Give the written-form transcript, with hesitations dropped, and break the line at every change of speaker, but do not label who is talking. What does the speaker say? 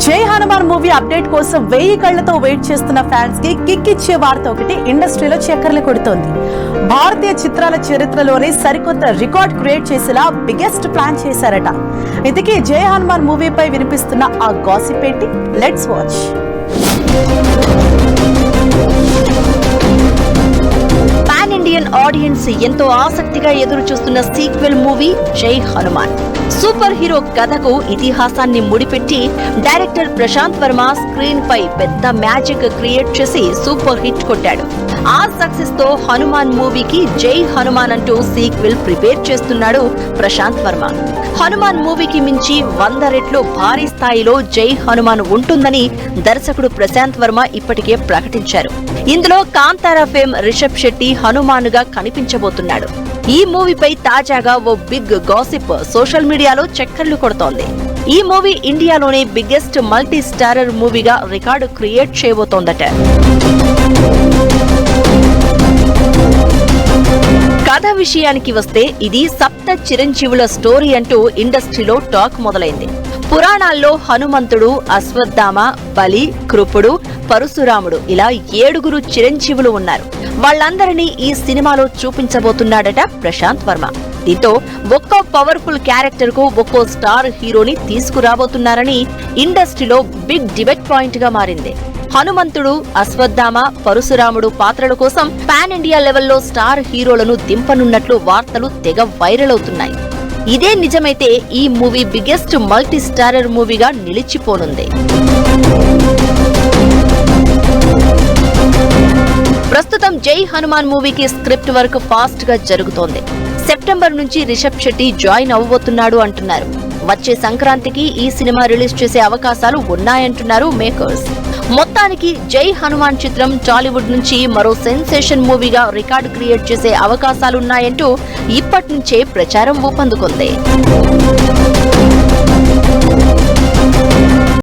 జై Hanuman movie update కోసం 1000 కళ్లతో wait చేస్తున్న ఫ్యాన్స్ కి కిక్ ఇచ్చే వార్త ఒకటి ఇండస్ట్రీలో చక్కర్లు కొడుతోంది. భారతీయ చిత్రాల చరిత్రలోనే సరికొత్త రికార్డ్ క్రియేట్ చేసేలా బిగ్గెస్ట్ ప్లాన్ చేశారట. ఇంతకీ జై హనుమాన్ మూవీపై వినిపిస్తున్న ఆ గాసిప్ ఏంటి? Let's watch.
Pan Indian audience ఎంతో ఆసక్తిగా ఎదురు చూస్తున్న సీక్వెల్ మూవీ జై హనుమాన్. సూపర్ హీరో కథకు ఇతిహాసాన్ని ముడిపెట్టి డైరెక్టర్ ప్రశాంత్ వర్మ స్క్రీన్ పై పెద్ద మ్యాజిక్ క్రియేట్ చేసి సూపర్ హిట్ కొట్టాడు. ఆ సక్సెస్ తో హనుమాన్ మూవీకి జై హనుమాన్ అంటూ సీక్వెల్ ప్రిపేర్ చేస్తున్నాడు ప్రశాంత్ వర్మ. హనుమాన్ మూవీకి మించి 100 రెట్లు భారీ స్థాయిలో జై హనుమాన్ ఉంటుందని దర్శకుడు ప్రశాంత్ వర్మ ఇప్పటికే ప్రకటించారు. ఇందులో కాంతారా ఫేమ్ రిషబ్ శెట్టి హనుమానుగా కనిపించబోతున్నాడు. ఈ మూవీపై తాజాగా ఓ బిగ్ గాసిప్ సోషల్ మీడియాలో చక్కర్లు కొడుతోంది. ఈ మూవీ ఇండియాలోనే బిగ్గెస్ట్ మల్టీ స్టారర్ మూవీగా రికార్డు క్రియేట్ చేయబోతోందట. కథ విషయానికి వస్తే ఇది సప్త చిరంజీవుల స్టోరీ అంటూ ఇండస్ట్రీలో టాక్ మొదలైంది. పురాణాల్లో హనుమంతుడు, అశ్వత్థామ, బలి, కృపుడు, పరశురాముడు ఇలా 7 చిరంజీవులు ఉన్నారు. వాళ్ళందరినీ ఈ సినిమాలో చూపించబోతున్నాడట ప్రశాంత్ వర్మ. దీంతో ఒక్కో పవర్ఫుల్ క్యారెక్టర్ కు ఒక్కో స్టార్ హీరోని తీసుకురాబోతున్నారని ఇండస్ట్రీలో బిగ్ డిబేట్ పాయింట్ గా మారింది. హనుమంతుడు, అశ్వత్థామ, పరశురాముడు పాత్రల కోసం పాన్ ఇండియా లెవెల్లో స్టార్ హీరోలను దింపనున్నట్లు వార్తలు తెగ వైరల్ అవుతున్నాయి. ఇదే నిజమైతే ఈ మూవీ బిగ్గెస్ట్ మల్టీ స్టారర్ మూవీగా నిలిచిపోనుంది. ప్రస్తుతం జై హనుమాన్ మూవీకి స్క్రిప్ట్ వర్క్ ఫాస్ట్ గా జరుగుతోంది. సెప్టెంబర్ నుంచి రిషబ్ శెట్టి జాయిన్ అవ్వబోతున్నాడు అంటున్నారు. వచ్చే సంక్రాంతికి ఈ సినిమా రిలీజ్ చేసే అవకాశాలు ఉన్నాయంటున్నారు మేకర్స్. మొత్తానికి జై హనుమాన్ చిత్రం టాలీవుడ్ నుంచి మరో సెన్సేషన్ మూవీగా రికార్డు క్రియేట్ చేసే అవకాశాలున్నాయంటూ ఇప్పటి నుంచే ప్రచారం ఊపందుకుంది.